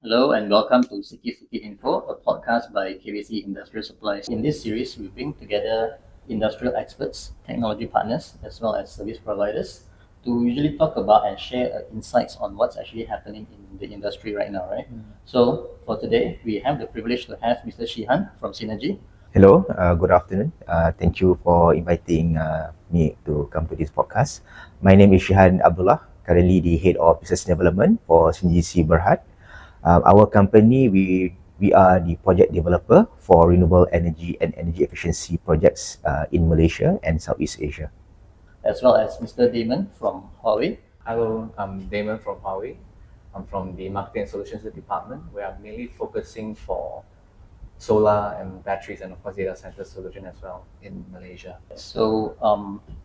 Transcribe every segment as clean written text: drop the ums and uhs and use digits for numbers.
Hello and welcome to Sikit-Sikit Info, a podcast by KBC Industrial Supplies. In this series, we bring together industrial experts, technology partners, as well as service providers to usually talk about and share insights on what's actually happening in the industry right now, right? So for today, we have the privilege to have Mr. Shihan from Synergy. Hello, good afternoon. Thank you for inviting me to come to this podcast. My name is Shihan Abdullah, currently the Head of Business Development for Synergy Berhad. Our company, we are the project developer for renewable energy and energy efficiency projects in Malaysia and Southeast Asia. As well as Mr. Damon from Huawei. Hello, I'm Damon from Huawei. I'm from the Marketing and Solutions Department, where I'm mainly focusing for solar and batteries and of course data center solution as well in Malaysia. So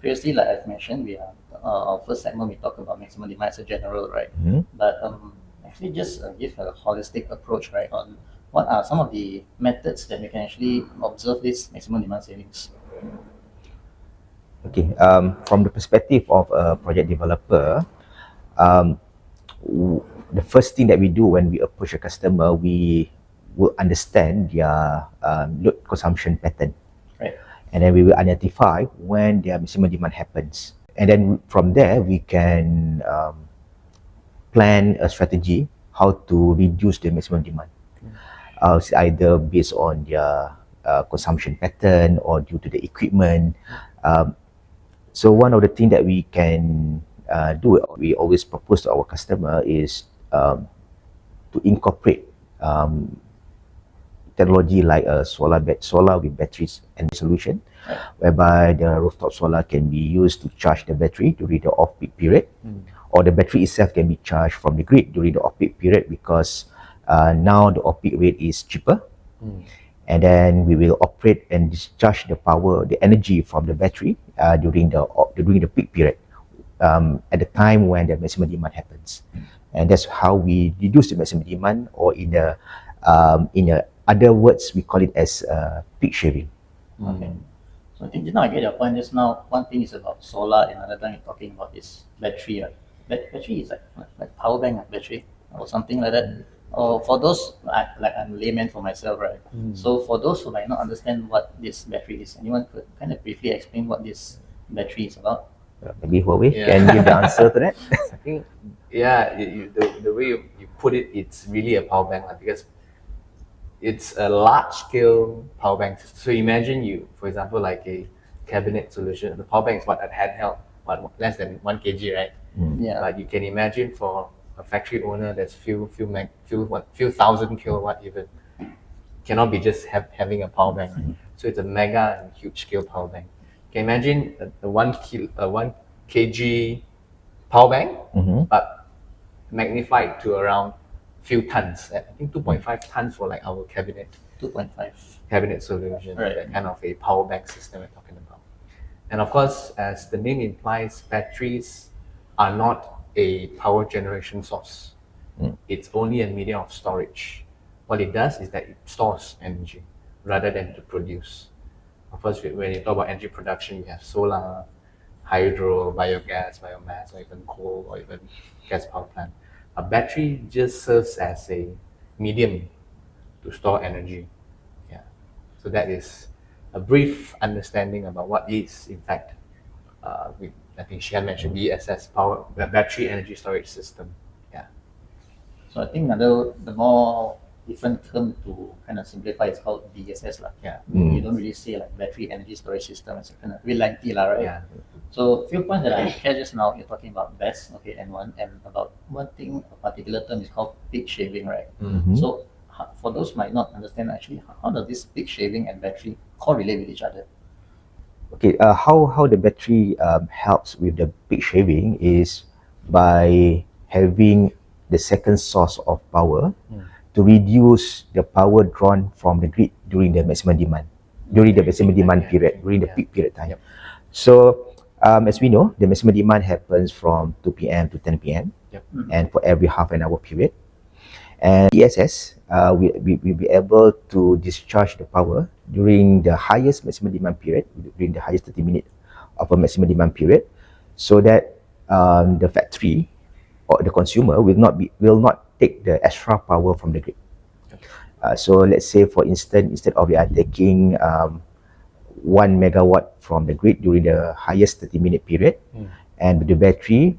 previously, like I've mentioned, we are our first segment we talk about maximum demand as a general, right? But actually just give a holistic approach, right, on what are some of the methods that we can actually observe this maximum demand savings. Okay, from the perspective of a project developer, the first thing that we do when we approach a customer, we will understand their load consumption pattern. Right. And then we will identify when their maximum demand happens. And then from there, we can plan a strategy how to reduce the maximum demand. It's either based on their consumption pattern or due to the equipment. So one of the things that we can do, we always propose to our customer is to incorporate technology like a solar with batteries and solution, whereby the rooftop solar can be used to charge the battery during the off-peak period, or the battery itself can be charged from the grid during the off-peak period because now the off-peak rate is cheaper. And then we will operate and discharge the power, the energy from the battery during the peak period, at the time when the maximum demand happens. And that's how we reduce the maximum demand, or in other words, we call it as peak shaving. Okay. So I think just now I get your point. Just now, one thing is about solar, and another time you're talking about this battery. Right? Battery is like power bank battery or something like that. Or for those like I'm a layman for myself, right? So for those who might not understand what this battery is, anyone could kind of briefly explain what this battery is about? Maybe Huawei can give the answer to that. I think, the way you put it, it's really a power bank, because it's a large-scale power bank. So imagine you, for example, like a cabinet solution. The power bank is a handheld, but less than 1 kg, right? Yeah. But you can imagine for a factory owner that's few thousand kilowatt even, cannot be just having a power bank, right? So it's a mega and huge scale power bank. Can you imagine the 1 kg power bank, but magnified to around few tons. I think 2.5 tons for like our cabinet 2.5 cabinet solution, Right. that kind of a power bank system we're talking about. And of course, as the name implies, batteries are not a power generation source. It's only a medium of storage. What it does is that it stores energy rather than to produce. Of course, when you talk about energy production, you have solar, hydro, biogas, biomass, or even coal, or even gas power plant. A battery just serves as a medium to store energy. Yeah. So that is a brief understanding about what is, in fact, I think she had mentioned BESS, battery energy storage system. Yeah. So I think the more different term to kind of simplify is called BESS lah. Yeah. You don't really say like battery energy storage system. It's kind of really lengthy lah, right? Yeah. So few points that I heard just now, you're talking about BESS, okay, and about one thing, a particular term is called peak shaving, right? So for those who might not understand, actually, how does this peak shaving and battery correlate with each other? Okay, how the battery helps with the peak shaving is by having the second source of power to reduce the power drawn from the grid during the maximum demand, during the maximum demand period, during the peak period time. Yep. So as we know, the maximum demand happens from 2 p.m. to 10 p.m. Yep. and for every half an hour period. And ESS, we'll be able to discharge the power during the highest maximum demand period, during the highest 30 minutes of a maximum demand period, so that the factory or the consumer will not take the extra power from the grid. So let's say, for instance, instead of we are taking 1 megawatt from the grid during the highest 30-minute period, and the battery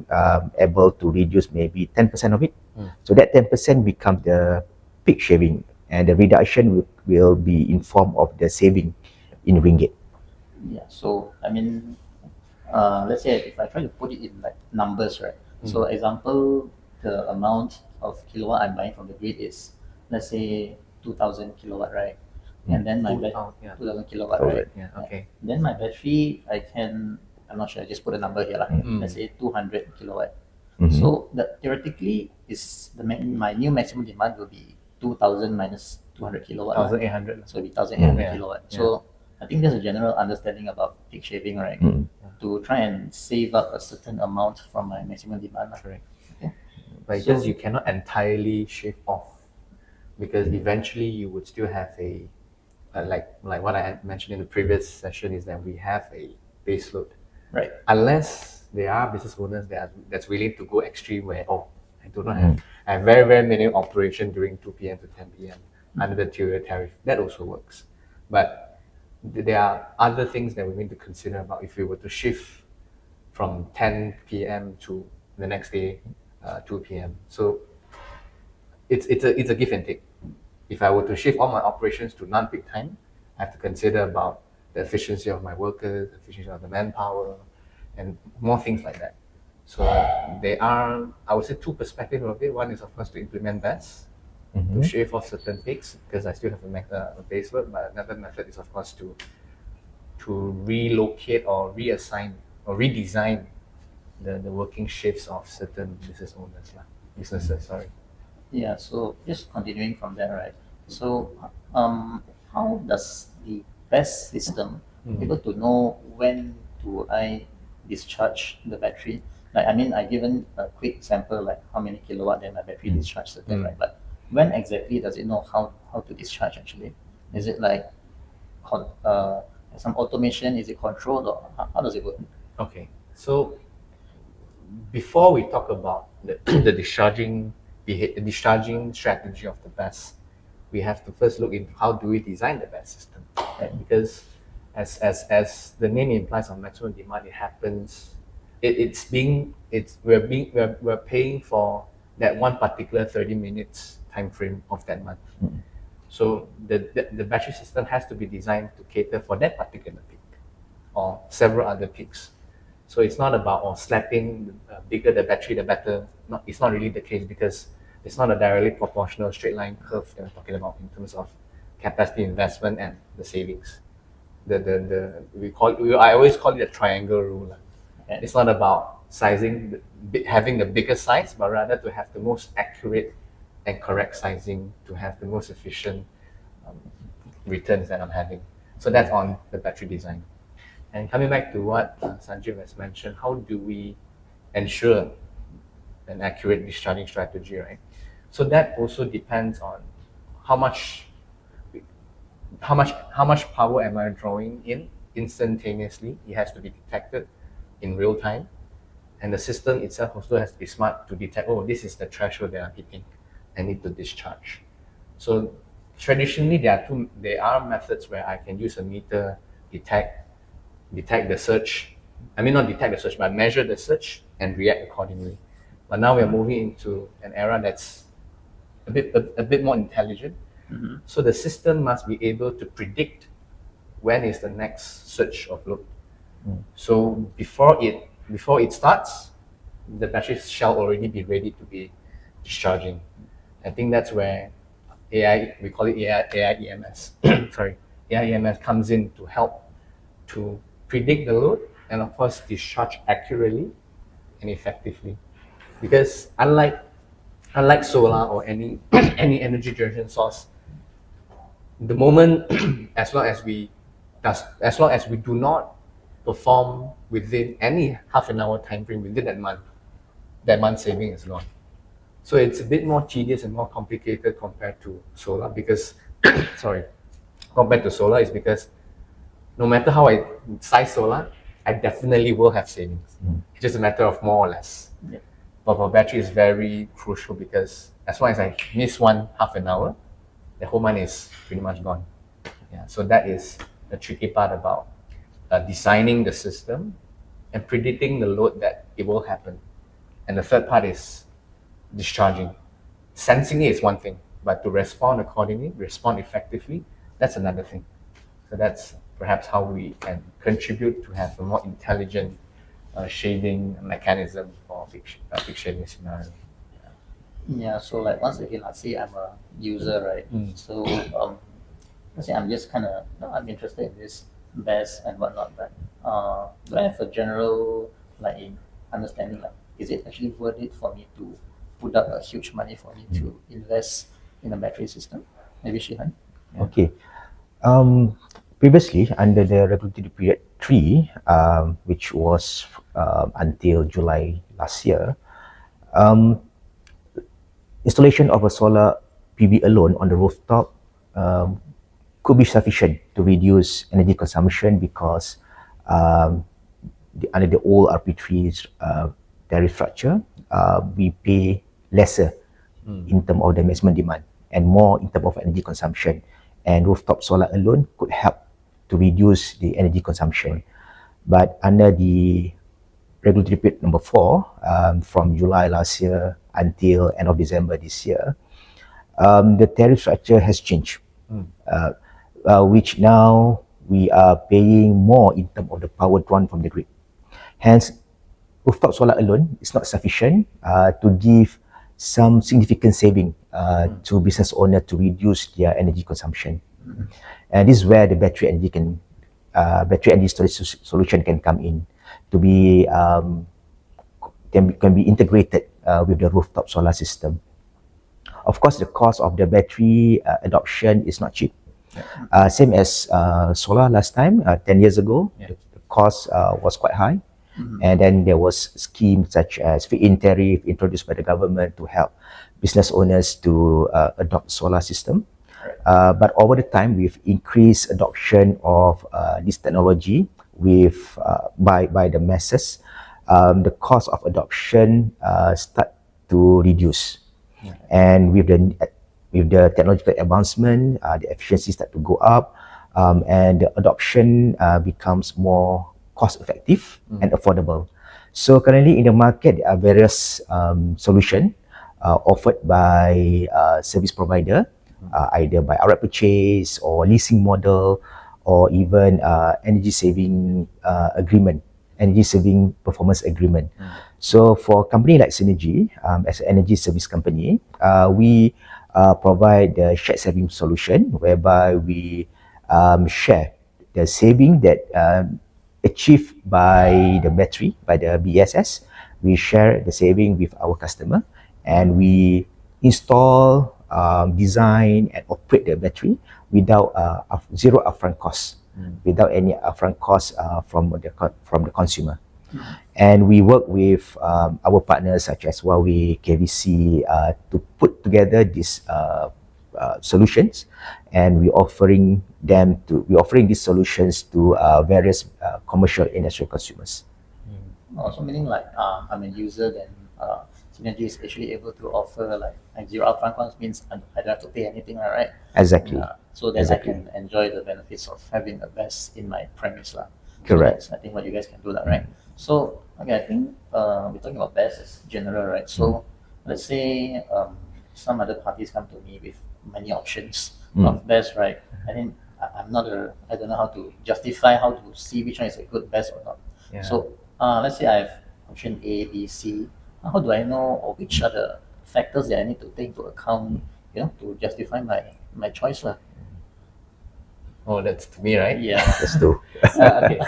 able to reduce maybe 10% of it. So that 10% becomes the peak shaving, and the reduction will be in form of the saving in ringgit. Yeah. So I mean, let's say if I try to put it in like numbers, right? So example, the amount of kilowatt I'm buying from the grid is, let's say, 2,000 kilowatt, right? And then my 2,000 kilowatt, right? Yeah, okay. Then my battery, I'm not sure, I just put a number here, let's say 200 kilowatt. So that theoretically is my new maximum demand will be 2,000 minus 200 kilowatt. 1,800. So it'll be 1,800 Yeah. kilowatt. So I think there's a general understanding about peak shaving, right? To try and save up a certain amount from my maximum demand. Correct. Okay. But So- just you cannot entirely shave off, because eventually you would still have a like what I had mentioned in the previous session, is that we have a base load. Right. Unless there are business owners that's willing to go extreme, where I do not have I have very minimum operation during 2 p.m. to 10 p.m. under the tier tariff. That also works. But there are other things that we need to consider about if we were to shift from 10 p.m. to the next day 2 p.m. So it's a give and take. If I were to shift all my operations to non-peak time, I have to consider about the efficiency of my workers, the efficiency of the manpower, and more things like that. So there are, I would say, two perspectives of it. One is, of course, to implement best, to shave off certain peaks, because I still have a base load. But another method is, of course, to relocate or reassign or redesign the working shifts of certain businesses. Sorry. Yeah, so just continuing from there, right? So, how does the BESS system able to know when do I discharge the battery? Like, I mean, I given a quick sample, like how many kilowatt then my battery discharge certain, right? But when exactly does it know how to discharge actually? Is it like some automation? Is it controlled, or how does it work? Okay, so before we talk about the discharging strategy of the BESS, we have to first look into how do we design the BESS system, right? Because as the name implies, on maximum demand, it happens. We're paying for that one particular 30 minutes time frame of that month. So the battery system has to be designed to cater for that particular peak or several other peaks. So it's not about slapping bigger the battery, the better. It's not really the case, because it's not a directly proportional straight line curve that we're talking about in terms of capacity investment and the savings. I always call it a triangle rule. Okay. It's not about having the biggest size, but rather to have the most accurate and correct sizing to have the most efficient returns that I'm having. So that's on the battery design. And coming back to what Sanjeev has mentioned, how do we ensure an accurate discharging strategy, right? So that also depends on how much power am I drawing in instantaneously. It has to be detected in real time, and the system itself also has to be smart to detect, this is the threshold that I'm hitting, I need to discharge. So traditionally, there are methods where I can use a meter, detect the surge. I mean, not detect the surge, but measure the surge and react accordingly. But now we are moving into an era that's a bit more intelligent. So the system must be able to predict when is the next surge of load. So before it starts, the battery shall already be ready to be discharging. I think that's where we call it AI EMS. Sorry, AI EMS comes in to help to predict the load and, of course, discharge accurately and effectively. Because unlike solar or any energy generation source, the moment as long as we do not perform within any half an hour time frame within that month saving is gone. So it's a bit more tedious and more complicated compared to solar, because is because no matter how I size solar, I definitely will have savings. It's just a matter of more or less. Yeah. But for battery, is very crucial, because as long as I miss one half an hour, the whole month is pretty much gone. Yeah, so that is the tricky part about designing the system and predicting the load that it will happen. And the third part is discharging. Sensing it is one thing, but to respond accordingly, respond effectively, that's another thing. So that's perhaps how we can contribute to have a more intelligent shading mechanism for peak shading scenario. Yeah, so like once again, let's say I'm a user, right? So let's say I'm just kind of, I'm interested in this BES and whatnot, but do I have a general like understanding, like is it actually worth it for me to put up a huge money for me to invest in a battery system? Maybe Shihan? Okay. Previously, under the regulatory period 3, which was until July last year, installation of a solar PV alone on the rooftop could be sufficient to reduce energy consumption because under the old RP3 tariff structure, we pay lesser in terms of the maximum demand and more in terms of energy consumption. And rooftop solar alone could help to reduce the energy consumption. But under the regulatory period number 4, from July last year until end of December this year, the tariff structure has changed, which now we are paying more in terms of the power drawn from the grid. Hence, rooftop solar alone is not sufficient to give some significant saving to business owners to reduce their energy consumption. And this is where the battery energy storage solution can come in to be can be integrated with the rooftop solar system. Of course, the cost of the battery adoption is not cheap. Same as solar last time, 10 years ago, the cost was quite high. And then there was schemes such as feed-in tariff introduced by the government to help business owners to adopt solar system. But over the time, we've increased adoption of this technology by the masses. The cost of adoption start to reduce, and with the technological advancement, the efficiency start to go up, and the adoption becomes more cost-effective and affordable. So currently in the market, there are various solutions offered by service provider, either by outright purchase or leasing model, or even energy saving performance agreement. So for a company like Synergy, as an energy service company, we provide the shared saving solution whereby we share the saving that achieved by the battery, by the BSS. We share the saving with our customer, and we install, design and operate the battery without zero upfront costs, without any upfront costs from the consumer. And we work with our partners such as Huawei, KVC, to put together these solutions, and we're offering these solutions to various commercial industrial consumers. Also meaning like I'm a user, then Synergy is actually able to offer like zero upfront cost, means I don't have to pay anything, right? Exactly. So then Exactly. I can enjoy the benefits of having a BES in my premise. Correct. So that's, I think, what you guys can do that, right? So okay, I think we're talking about BES as general, right? So let's say some other parties come to me with many options of BES, right? I mean, I don't know how to justify, how to see which one is a good BES or not. Yeah. So let's say I have option A, B, C. How do I know, or which are the factors that I need to take into account, to justify my choice? Oh, that's to me, right? Yeah. Let's do. Okay.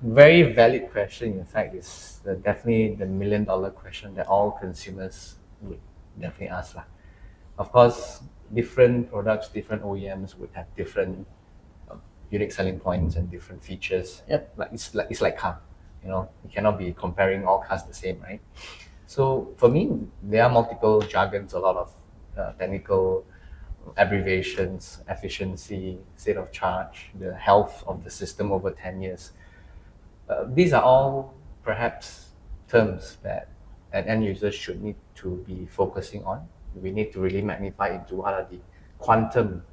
Very valid question. In fact, it's definitely the million-dollar question that all consumers would definitely ask. Of course, different products, different OEMs would have different unique selling points and different features. Yep. It's like car. You cannot be comparing all cars the same, right? So for me, there are multiple jargons, a lot of technical abbreviations, efficiency, state of charge, the health of the system over 10 years. These are all perhaps terms that that end users should need to be focusing on. We need to really magnify into what are the quantum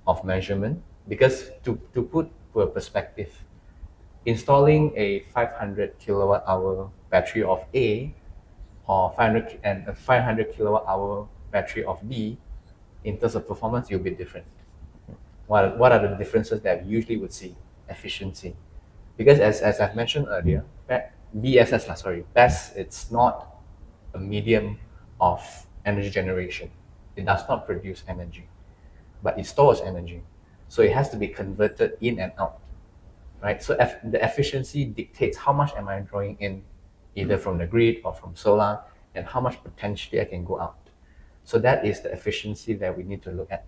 of measurement, because to put to a perspective, installing a 500 kilowatt hour battery of A or 500 and a 500 kilowatt hour battery of B, in terms of performance, you'll be different. What are the differences that we usually would see? Efficiency. Because as I've mentioned earlier, BESS, it's not a medium of energy generation. It does not produce energy, but it stores energy. So it has to be converted in and out, right? So the efficiency dictates how much am I drawing in, either from the grid or from solar, and how much potentially I can go out. So that is the efficiency that we need to look at.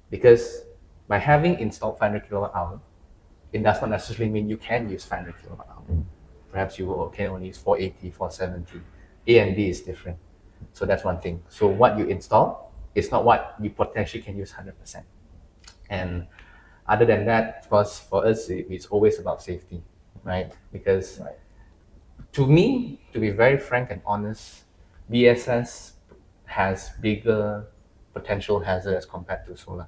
Because by having installed 500 kilowatt hour, it does not necessarily mean you can use 500 kilowatt hour. Perhaps you can only use 480, 470. A and B is different. So that's one thing. So what you install is not what you potentially can use 100%. And other than that, of course, for us, it's always about safety, right? Because to me, to be very frank and honest, BSS has bigger potential hazard as compared to solar.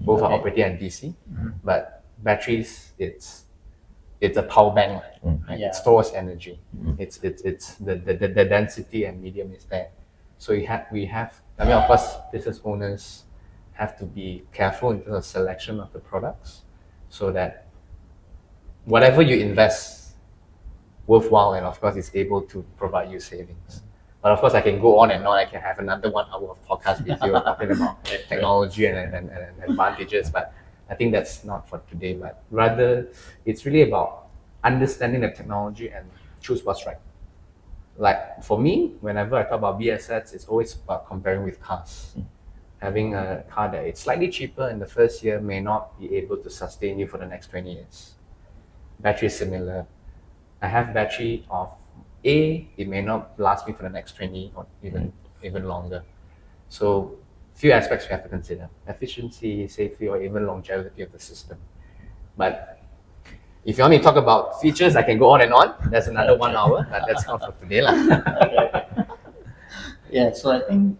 Both are operating at DC, but batteries, it's a power bank, right? Yeah. It stores energy. It's the density and medium is there. So we have. I mean, of course, business owners have to be careful in terms of selection of the products, so that whatever you invest, worthwhile, and of course, it's able to provide you savings. But of course, I can go on and on. I can have another 1 hour of podcast with you talking about technology and advantages. But I think that's not for today. But rather, it's really about understanding the technology and choose what's right. Like for me, whenever I talk about BSS, it's always about comparing with cars. Having a car that is slightly cheaper in the first year may not be able to sustain you for the next 20 years. Battery is similar. I have battery of A, it may not last me for the next 20 or even longer. So few aspects we have to consider: efficiency, safety, or even longevity of the system. But if you want me to talk about features, I can go on and on. That's another 1 hour, but that's not for today. Yeah, so I think,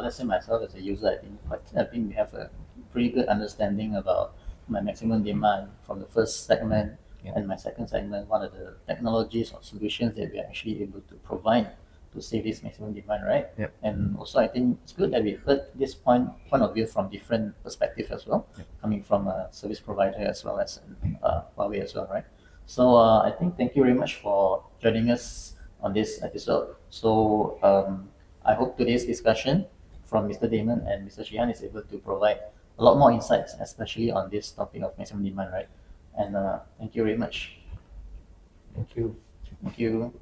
let's say myself as a user, I think we have a pretty good understanding about my maximum demand from the first segment and my second segment. What are the technologies or solutions that we are actually able to provide to save this maximum demand, right? Yep. And also, I think it's good that we heard this point of view from different perspectives as well, coming from a service provider as well as Huawei as well, right? So I think thank you very much for joining us on this episode. So I hope today's discussion from Mr. Damon and Mr. Shihan is able to provide a lot more insights, especially on this topic of maximum demand, right? And thank you very much. Thank you. Thank you.